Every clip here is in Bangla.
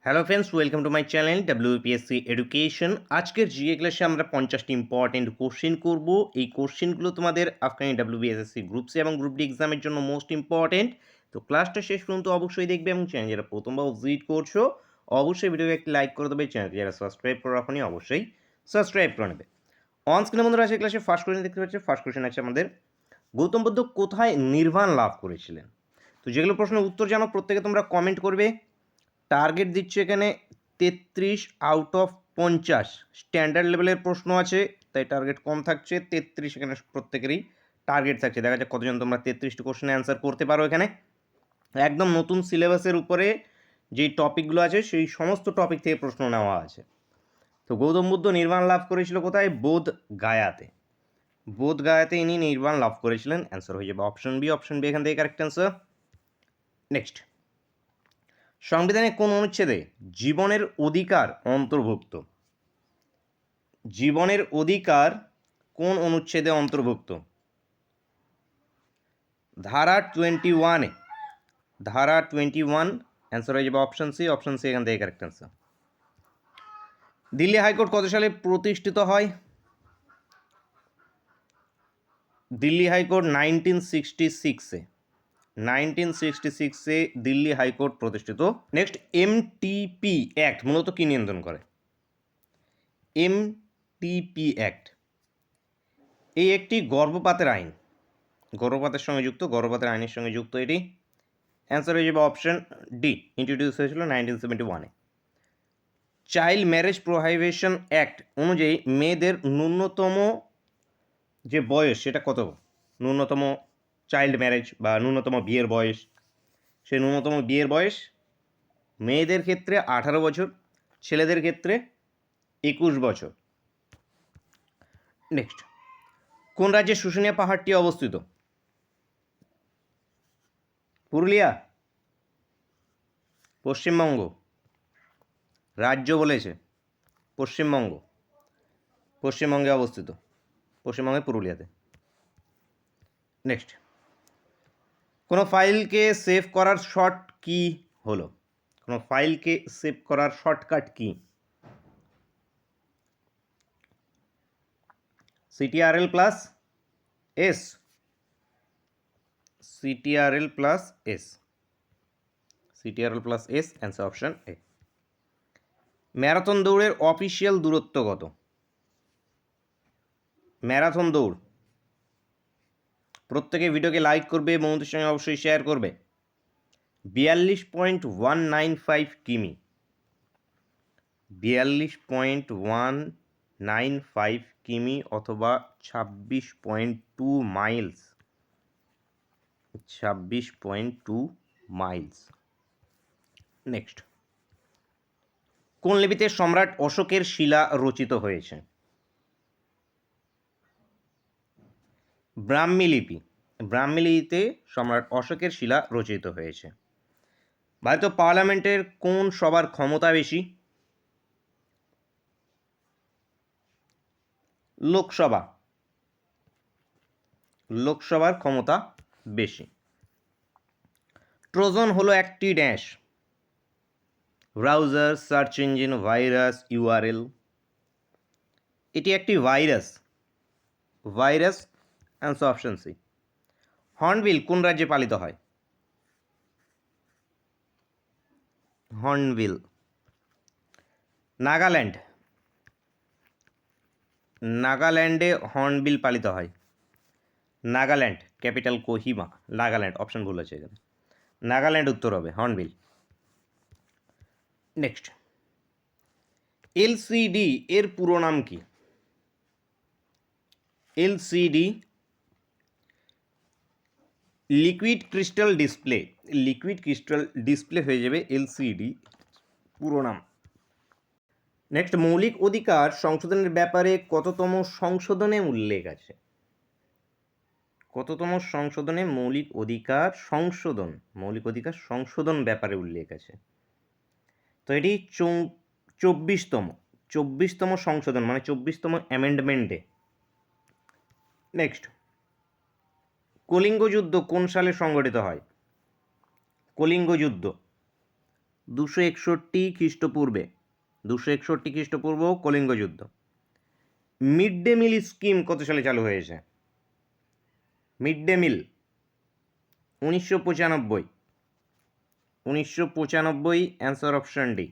Hello friends, welcome to my channel WPSC education. আজকের জিকে ক্লাসে আমরা 50টি ইম্পর্টেন্ট কোশ্চেন করব। এই কোশ্চেনগুলো তোমাদের আফগানি WBSSC গ্রুপ সি এবং গ্রুপ ডি এক্সামের জন্য মোস্ট ইম্পর্টেন্ট। তো ক্লাসটা শেষ পর্যন্ত অবশ্যই দেখবে এবং চ্যানেল যারা প্রথমবার ভিজিট করছো অবশ্যই ভিডিওকে একটি লাইক করে দেবে। চ্যানেলটি যারা সাবস্ক্রাইব করে রাখোনি অবশ্যই সাবস্ক্রাইব করে নেবে। অন স্ক্রিনে বন্ধুরা আজকের ক্লাসে ফার্স্ট কোশ্চেন দেখতে পাচ্ছি। ফার্স্ট কোশ্চেন আছে আমাদের, গৌতম বুদ্ধ কোথায় নির্বাণ লাভ করেছিলেন? তো যেগুলো প্রশ্নের উত্তর জানো প্রত্যেকে তোমরা কমেন্ট করবে। টার্গেট দিচ্ছে এখানে 33 আউট অফ 50। স্ট্যান্ডার্ড লেভেলের প্রশ্ন আছে তাই টার্গেট কম থাকছে। 33 এখানে প্রত্যেকেরই টার্গেট থাকছে। দেখা যাক কতজন তোমরা 33টি কোশ্চেনে অ্যান্সার করতে পারো। এখানে একদম নতুন সিলেবাসের উপরে যেই টপিকগুলো আছে সেই সমস্ত টপিক থেকে প্রশ্ন নেওয়া আছে। তো গৌতম বুদ্ধ নির্বাণ লাভ করেছিল কোথায়? বোধ গায়াতে। বোধ গায়াতে ইনি নির্বাণ লাভ করেছিলেন। অ্যান্সার হয়ে যাবে অপশন বি। অপশন বি এখান থেকে কারেক্ট অ্যান্সার। নেক্সট, সংবিধানের কোন অনুচ্ছেদে জীবনের অধিকার অন্তর্ভুক্ত? জীবনের অধিকার কোন অনুচ্ছেদে অন্তর্ভুক্ত? ধারা 21-এ। ধারা 21। অ্যান্সার হয়ে যাবে অপশন সি। অপশন সি এখান থেকে কারেক্ট অ্যান্সার। দিল্লি হাইকোর্ট কত সালে প্রতিষ্ঠিত হয়? দিল্লি হাইকোর্ট 1966-এ। 1966-এ দিল্লি হাইকোর্ট প্রতিষ্ঠিত। নেক্সট, MTP অ্যাক্ট মূলত কি নিয়ন্ত্রণ করে? MTP অ্যাক্ট এই একটি গর্ভপাতের আইন। গর্ভপাতের সঙ্গে যুক্ত, গর্ভপাতের আইনের সঙ্গে যুক্ত এটি। অ্যান্সার হয়ে যাবে অপশন ডি। ইন্ট্রোডিউস হয়েছিল 1971-এ। চাইল্ড ম্যারেজ প্রোহিবিশন অ্যাক্ট অনুযায়ী মেয়েদের ন্যূনতম যে বয়স সেটা কত? ন্যূনতম চাইল্ড ম্যারেজ বা ন্যূনতম বিয়ের বয়স, সেই ন্যূনতম বিয়ের বয়স মেয়েদের ক্ষেত্রে 18 বছর, ছেলেদের ক্ষেত্রে 21 বছর। নেক্সট, কোন রাজ্যে শুশুনিয়া পাহাড়টি অবস্থিত? পুরুলিয়া, পশ্চিমবঙ্গ? রাজ্য বলেছে, পশ্চিমবঙ্গ। পশ্চিমবঙ্গে অবস্থিত, পশ্চিমবঙ্গের পুরুলিয়াতে। নেক্সট, কোনো ফাইলকে সেভ করার শর্ট কি হলো? কোনো ফাইলকে সেভ করার shortcut key? CTRL plus S. CTRL plus S. CTRL plus S. Answer option এ। ম্যারাথন দৌড়ের অফিসিয়াল দূরত্ব কত? ম্যারাথন দৌড়, প্রত্যেকে ভিডিওকে লাইক করবে, বন্ধুদের সঙ্গে অবশ্যই শেয়ার করবে। 42.195 কিমি। 42.195 কিমি অথবা 26.2 মাইলস। 26.2 মাইলস। নেক্সট, কোন লিপিতে সম্রাট অশোকের শিলা রচিত হয়েছে? ব্রাহ্মী লিপি। ব্রাহ্মী লিপিতে সম্রাট অশোকের শিলা রচিত হয়েছে। ভারতীয় পার্লামেন্টের কোন সবার ক্ষমতা বেশি? লোকসভা। লোকসভার ক্ষমতা বেশি। ট্রোজন হলো একটি dash. Browser, search engine, virus, URL। এটি একটি virus. Virus. Answer option C. Hornbill কোন রাজ্যে পালিত হয়? হর্নবিল, নাগাল্যান্ড। নাগাল্যান্ডে হর্নবিল পালিত হয়। নাগাল্যান্ড, ক্যাপিটাল কোহিমা। নাগাল্যান্ড, অপশন ভুল আছে এখানে। নাগাল্যান্ড উত্তর হবে, হর্নবিল। নেক্সট, LCD এর পুরো নাম কি? LCD liquid crystal display. Liquid crystal display হয়ে যাবে LCD পুরো নাম। নেক্সট, মৌলিক অধিকার সংশোধনের ব্যাপারে কততম সংশোধনে উল্লেখ আছে? কততম সংশোধনে মৌলিক অধিকার সংশোধন, মৌলিক অধিকার সংশোধন ব্যাপারে উল্লেখ আছে? তো এটি 24তম সংশোধন, মানে 24তম অ্যামেন্ডমেন্টে। নেক্সট, কলিঙ্গ যুদ্ধ কোন সালে সংগঠিত হয়? কলিঙ্গ যুদ্ধ 261 খ্রিস্টপূর্বে, 261 খ্রিস্টপূর্ব কলিঙ্গ যুদ্ধ। মিড ডে মিল স্কিম কত সালে চালু হয়েছে? Mid day meal 1995, 1995 answer option D.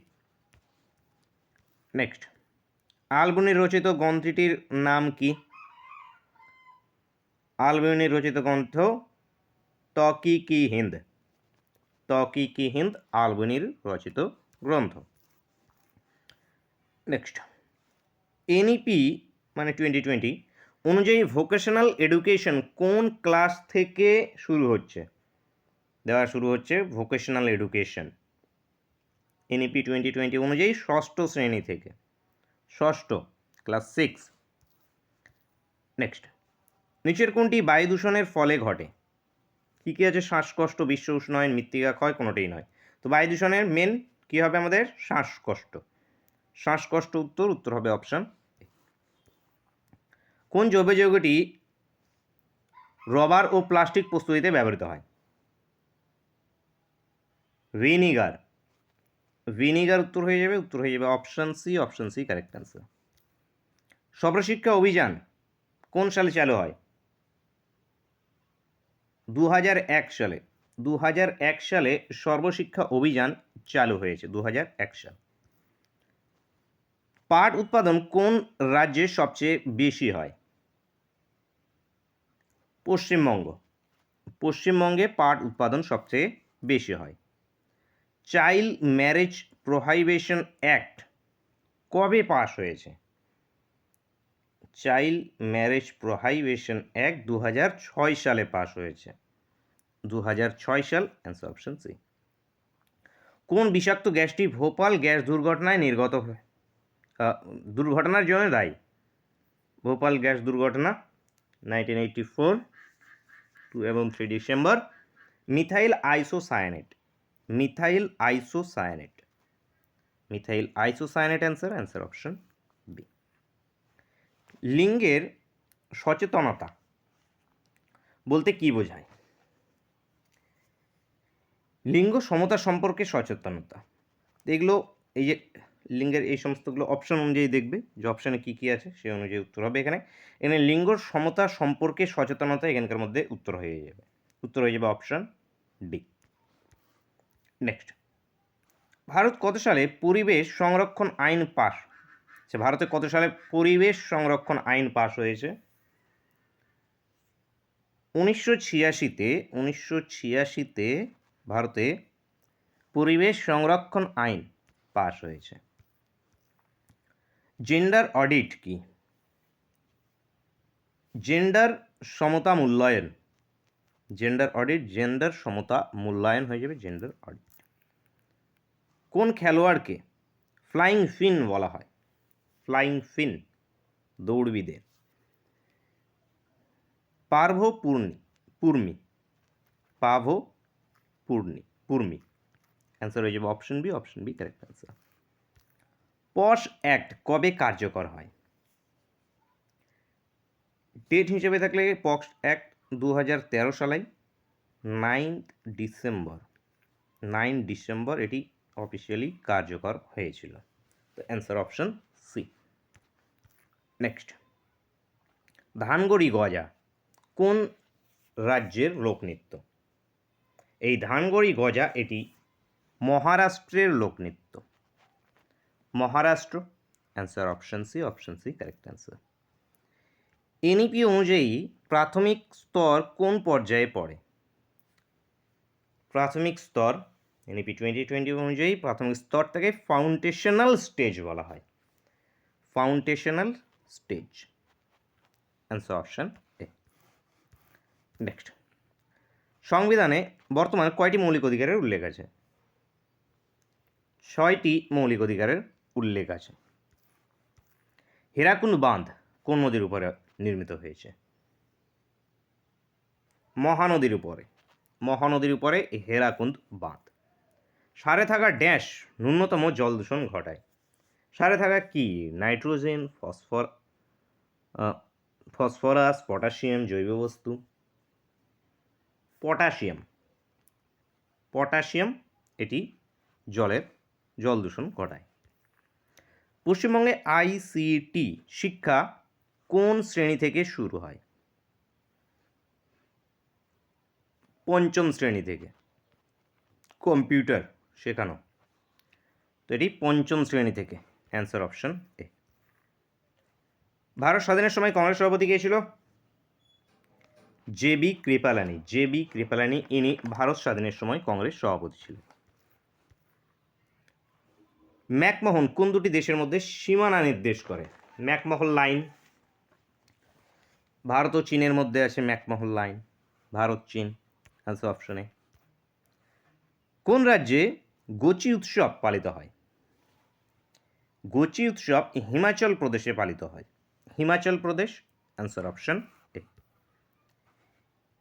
Next, আলবনির রচিত গ্রন্থটির নাম কি? আলবনির রচিত গ্রন্থ তকিকি হিন্দ, তকিকি হিন্দ আলবনির রচিত গ্রন্থ। নেক্সট, এনইপি মানে 2020 অনুযায়ী ভোকেশনাল এডুকেশন কোন ক্লাস থেকে শুরু হচ্ছে? দেওয়া শুরু হচ্ছে ভোকেশনাল এডুকেশন এনইপি 2020 অনুযায়ী ষষ্ঠ শ্রেণী থেকে, ষষ্ঠ, ক্লাস 6। নেক্সট, নিচের কোনটি বায়ু দূষণের ফলে ঘটে? কী কী আছে? শ্বাসকষ্ট, বিশ্ব উষ্ণায়ন, মৃত্তিকা ক্ষয়, কোনোটাই নয়। তো বায়ু দূষণের মেন কী হবে আমাদের? শ্বাসকষ্ট। শ্বাসকষ্ট উত্তর হবে অপশান। কোন জৈব যৌগটি রবার ও প্লাস্টিক প্রস্তুতিতে ব্যবহৃত হয়? ভিনিগার, ভিনিগার উত্তর হয়ে যাবে option C, option C correct answer. সর্বশিক্ষা অভিযান কোন সালে চালু হয়? 2001 সালে, 2001 সালে সর্বশিক্ষা অভিযান চালু হয়েছে, 2001 সাল। পাট উৎপাদন কোন রাজ্যে সবচেয়ে বেশি হয়? পশ্চিমবঙ্গ, পশ্চিমবঙ্গে পাট উৎপাদন সবচেয়ে বেশি হয়। চাইল্ড ম্যারেজ প্রোহাইবিশন অ্যাক্ট কবে পাস হয়েছে? চাইল্ড ম্যারেজ প্রোহাইবিশন অ্যাক্ট 2006 সালে পাস হয়েছে, 2006 সাল অ্যান্সার অপশন সি। কোন বিষাক্ত গ্যাসটি ভোপাল গ্যাস দুর্ঘটনায় নির্গত দুর্ঘটনার জন্য দায়ী? ভোপাল গ্যাস দুর্ঘটনা 1984 2 এবং 3 December. Methyl isocyanate, methyl isocyanate, methyl isocyanate answer option B. লিঙ্গের সচেতনতা বলতে কি বোঝায়? লিঙ্গ সমতা সম্পর্কে সচেতনতা, এগুলো এই যে লিঙ্গের এই সমস্তগুলো অপশন অনুযায়ী দেখবে যে অপশানে কী কী আছে সেই অনুযায়ী উত্তর হবে। এখানে লিঙ্গ সমতা সম্পর্কে সচেতনতা এখানকার মধ্যে উত্তর হয়ে যাবে অপশান ডি। নেক্সট, ভারত কত সালে পরিবেশ সংরক্ষণ আইন পাস? ভারতে কত সালে পরিবেশ সংরক্ষণ আইন পাস হয়েছে? 1986-তে ভারতে পরিবেশ সংরক্ষণ আইন পাস হয়েছে। জেন্ডার অডিট কি? জেন্ডার সমতা মূল্যায়ন, জেন্ডার অডিট জেন্ডার সমতা মূল্যায়ন হয়ে যাবে জেন্ডার অডিট। কোন খেলোয়াড়কে ফ্লাইং ফিন বলা হয়? ফ্লাইং ফিন দৌড়বিদের। পার্ভ পুর্মি, পার্ভ পুর্মি অ্যান্সার হয়ে যাবে option B, option B correct answer. POSH act কবে কার্যকর হয়? ডেট হিসেবে থাকলে পক্স অ্যাক্ট 2013 সালে 9 ডিসেম্বর এটি অফিসিয়ালি কার্যকর হয়েছিল। তো অ্যান্সার অপশন সি। নেক্সট, ধানগড়ি গজা কোন রাজ্যের লোকনৃত্য? এই ধানগড়ি গজা এটি মহারাষ্ট্রের লোকনৃত্য, Maharashtra answer option C, option C correct answer. NEP অনুযায়ী প্রাথমিক স্তর কোন পর্যায়ে পড়ে? প্রাথমিক স্তর এনইপি 2020 অনুযায়ী প্রাথমিক স্তরটাকে ফাউন্ডেশনাল স্টেজ বলা হয়, ফাউন্ডেশনাল স্টেজ অ্যান্সার অপশন এ। নেক্সট, সংবিধানে বর্তমানে কয়টি মৌলিক অধিকারের উল্লেখ আছে? 6টি মৌলিক অধিকারের উল্লেখ আছে। হীরাকুন্ড বাঁধ কোন নদীর উপরে নির্মিত হয়েছে? মহানদীর উপরে, মহানদীর উপরে হীরাকুন্ড বাঁধ। সারে থাকা ড্যাশ ন্যূনতম জল দূষণ ঘটায়? সারে থাকা কি? নাইট্রোজেন, ফসফরাস, পটাশিয়াম, জৈব বস্তু। পটাশিয়াম, পটাশিয়াম এটি জল দূষণ ঘটায়। পশ্চিমবঙ্গে আইসিটি শিক্ষা কোন শ্রেণী থেকে শুরু হয়? পঞ্চম শ্রেণী থেকে কম্পিউটার শেখানো, তো এটি পঞ্চম শ্রেণী থেকে। অ্যান্সার অপশন এ। ভারত স্বাধীনের সময় কংগ্রেস সভাপতি কে ছিল? জে বি কৃপালানি ইনি ভারত স্বাধীনের সময় কংগ্রেস সভাপতি ছিলেন। ম্যাকমোহন কোন দুটি দেশের মধ্যে সীমানা নির্দেশ করে? McMahon line. ভারত ও চীনের মধ্যে আছে ম্যাকমোহন লাইন, ভারত চীন। অ্যান্সার অপশন এ। কোন রাজ্যে গোচি উৎসব পালিত হয়? গোচি উৎসব হিমাচল প্রদেশে পালিত হয়, Himachal Pradesh. Answer option A.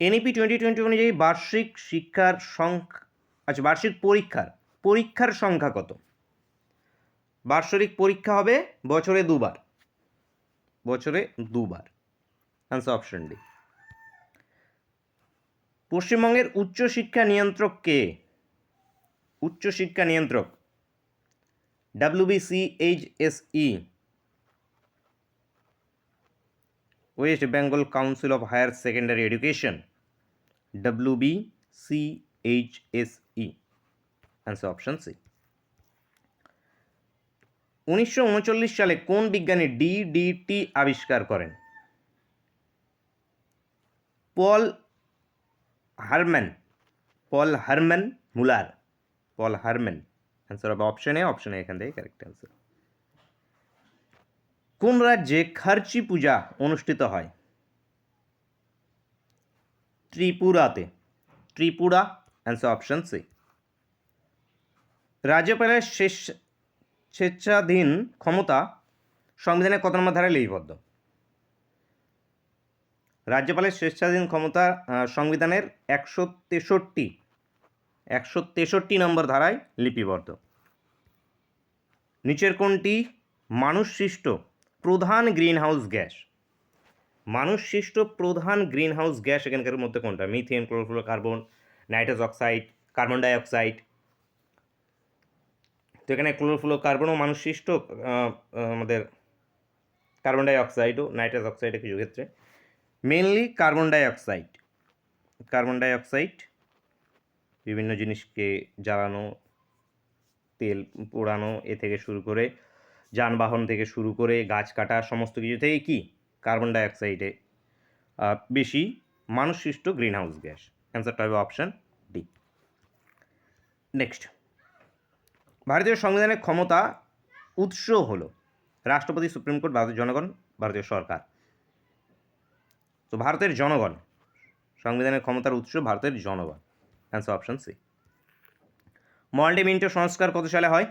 NEP 2020 অনুযায়ী বার্ষিক শিক্ষার সংখ্যা, আচ্ছা বার্ষিক পরীক্ষার সংখ্যা কত? বার্ষিক পরীক্ষা হবে বছরে দুবার, অ্যান্সার অপশন ডি। পশ্চিমবঙ্গের উচ্চশিক্ষা নিয়ন্ত্রক কে? উচ্চশিক্ষা নিয়ন্ত্রক WBCHSE, West Bengal Council of Higher Secondary Education, WBCHSE। Answer option C. 1939 সালে কোন বিজ্ঞানী DDT আবিষ্কার করেন? পল হারম্যান মুলার, অ্যান্সার হবে অপশন এ, এখান থেকে কারেক্ট অ্যান্সার। কোন রাজ্যে খার্চি পূজা অনুষ্ঠিত হয়? ত্রিপুরা। Answer option C. রাজ্যপালের স্বেচ্ছাধীন ক্ষমতা সংবিধানের কত নম্বর ধারায় লিপিবদ্ধ? রাজ্যপালের স্বেচ্ছাধীন ক্ষমতা সংবিধানের 163 নম্বর ধারায় লিপিবদ্ধ। নিচের কোনটি মানুষ সৃষ্ট প্রধান গ্রিনহাউস গ্যাস? এখানকার মধ্যে কোনটা? Methane, chlorofluorocarbon, nitrous oxide, carbon dioxide. তো এখানে ক্লোরোফ্লোরোকার্বনও মানুষ সৃষ্ট, আমাদের কার্বন ডাই অক্সাইডও, নাইট্রাস অক্সাইডে কিছু ক্ষেত্রে, মেনলি কার্বন ডাই অক্সাইড বিভিন্ন জিনিসকে জ্বালানো, তেল পোড়ানো এ থেকে শুরু করে, যানবাহন থেকে শুরু করে, গাছ কাটা, সমস্ত কিছু থেকে কি কার্বন ডাই অক্সাইডে বেশি মানুষ সৃষ্ট গ্রিনহাউস গ্যাস। অ্যান্সারটা হবে অপশন ডি। নেক্সট, ভারতীয় সংবিধানের ক্ষমতা উৎস হলো রাষ্ট্রপতি, সুপ্রিম কোর্ট, ভারতের জনগণ, ভারতীয় সরকার। তো ভারতের জনগণ, সংবিধানের ক্ষমতার উৎস ভারতের জনগণ। Answer option C. Morley Minto সংস্কার কত সালে হয়?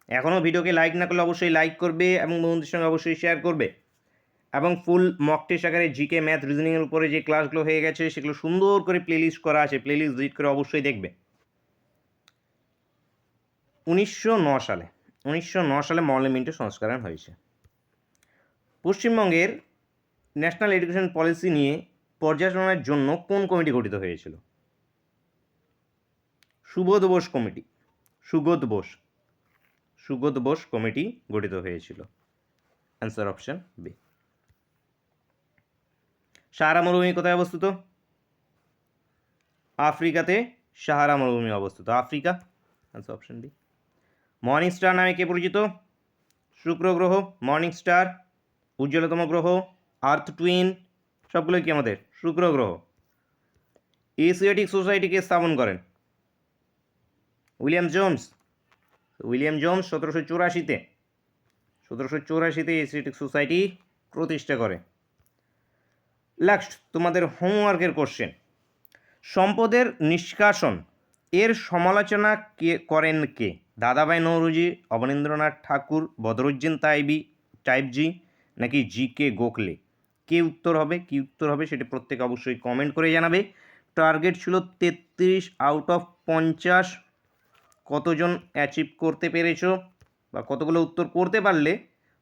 এখনও ভিডিওকে লাইক না করলে অবশ্যই লাইক করবে এবং বন্ধুদের সঙ্গে অবশ্যই শেয়ার করবে, এবং ফুল মক টেস্ট আকারে জিকে, ম্যাথ, রিজনিংয়ের উপরে যে ক্লাসগুলো হয়ে গেছে সেগুলো সুন্দর করে প্লেলিস্ট করা আছে, প্লেলিস্ট ভিজিট করে অবশ্যই দেখবে। 1909 সালে মরান্ডি মিন্টো সংস্করণ হয়েছে। পশ্চিমবঙ্গের ন্যাশনাল এডুকেশন পলিসি নিয়ে পর্যালোচনার জন্য কোন কমিটি গঠিত হয়েছিল? সুবোধ বোস কমিটি গঠিত হয়েছিল। Answer option B. সাহারা মরুভূমি কোথায় অবস্থিত? আফ্রিকাতে সাহারা মরুভূমি অবস্থিত, Africa. Answer option B. Morning star নামে কে পরিচিত? শুক্র গ্রহ, মর্নিং স্টার, উজ্জ্বলতম গ্রহ, আর্থ টুইন, সবগুলোই কি আমাদের শুক্র গ্রহ। এশিয়াটিক সোসাইটিকে স্থাপন করেন উইলিয়াম জোন্স 1784-তে এশিয়াটিক সোসাইটি প্রতিষ্ঠা করে। লাস্ট তোমাদের হোমওয়ার্কের কোশ্চেন, সম্পদের নিষ্কাশন এর সমালোচনা করেন কে? দাদাভাই নৌরোজি, অবনীন্দ্রনাথ ঠাকুর, বদরুদ্দিন টাইবজি, নাকি GK গোখলে? কি উত্তর হবে সেটা প্রত্যেকে অবশ্যই কমেন্ট করে জানাবে। টার্গেট ছিল 33 আউট অফ 50। কতজন অ্যাচিভ করতে পেরেছো বা কতগুলো উত্তর করতে পারলে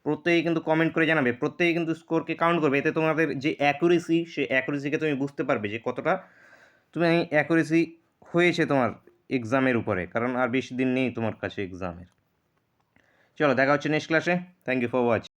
প্রত্যেকে কিন্তু কমেন্ট করে জানাবে, প্রত্যেকে কিন্তু স্কোরকে কাউন্ট করবে। এতে তোমাদের যে অ্যাকুরেসি, সেই অ্যাকুরেসিকে তুমি বুঝতে পারবে যে কতটা তুমি অ্যাকুরেসি হয়েছে তোমার এক্সামের উপরে, কারণ আর বেশি দিন নেই তোমার কাছে এক্সামের। চলো দেখা হচ্ছে নেক্সট ক্লাসে। Thank you for watching.